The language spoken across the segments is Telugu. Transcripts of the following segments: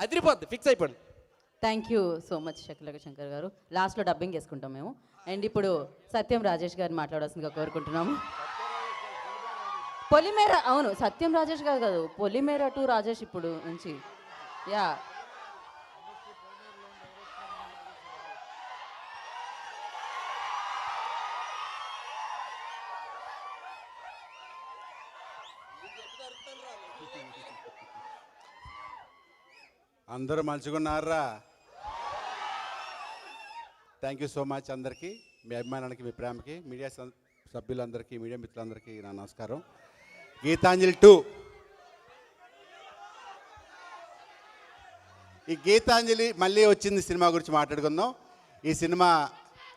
అదిరిపోద్ది, ఫిక్స్ అయిపోండి. Thank you so much Shakulaka Shankar garu. లాస్ట్లో డబ్బింగ్ వేసుకుంటాం మేము. అండ్ ఇప్పుడు సత్యం రాజేష్ గారిని మాట్లాడాల్సిందిగా కోరుకుంటున్నాము. పొలిమేర, అవును సత్యం రాజేష్ గారు కాదు, పొలిమేర టు రాజేష్ ఇప్పుడు నుంచి. యా, అందరూ మంచిగున్నారా? థ్యాంక్ యూ సో మచ్ అందరికీ, మీ అభిమానానికి, మీ ప్రేమకి, మీడియా సభ్యులందరికీ, మీడియా మిత్రులందరికీ నా నమస్కారం. గీతాంజలి 2, ఈ గీతాంజలి మళ్ళీ వచ్చింది సినిమా గురించి మాట్లాడుకుందాం. ఈ సినిమా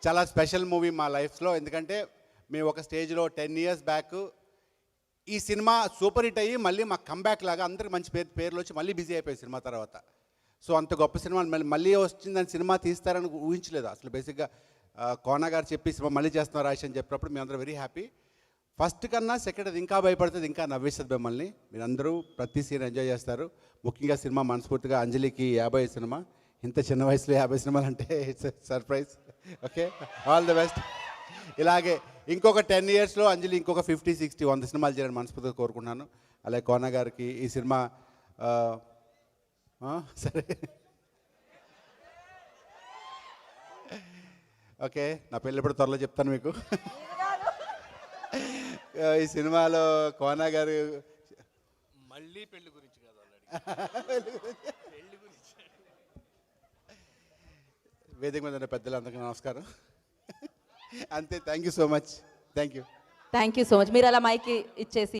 చాలా స్పెషల్ మూవీ మా లైఫ్లో. ఎందుకంటే మేము ఒక స్టేజ్లో 10 years బ్యాక్ ఈ సినిమా సూపర్ హిట్ అయ్యి మళ్ళీ మా కంబ్యాక్ లాగా అందరికి మంచి పేర్లు వచ్చి మళ్ళీ బిజీ అయిపోయి సినిమా తర్వాత. సో అంత గొప్ప సినిమా మళ్ళీ వచ్చిందని సినిమా తీస్తారని ఊహించలేదు అసలు. బేసిక్గా కోనా గారు చెప్పి సినిమా మళ్ళీ చేస్తున్నారు రాజేష్ అని చెప్పినప్పుడు మేము అందరూ వెరీ హ్యాపీ. ఫస్ట్ కన్నా సెకండ్ అది ఇంకా భయపడుతుంది, ఇంకా నవ్విస్తుంది మిమ్మల్ని. మీరందరూ ప్రతి సీన్ ఎంజాయ్ చేస్తారు. ముఖ్యంగా సినిమా మనస్ఫూర్తిగా అంజలికి 50 సినిమా, ఇంత చిన్న వయసులో 50 సినిమాలు అంటే it's surprise. Okay, all the best. ఇలాగే ఇంకొక 10 yearsలో అంజలి ఇంకొక 50, 60, 100 సినిమాలు చేయాలని మనస్ఫూర్తిగా కోరుకుంటున్నాను. అలాగే కోనా గారికి ఈ సినిమా సరే ఓకే, నా పెళ్ళి ఎప్పుడు త్వరలో చెప్తాను మీకు. ఈ సినిమాలో కోనా గారు మళ్ళీ పెళ్లి గురించి కాదు, వేదిక మీద ఉన్న పెద్దలందరికీ నమస్కారం. అంతే, thank you so much. Thank you thank you so much. మీరు అలా మైక్ ఇచ్చేసి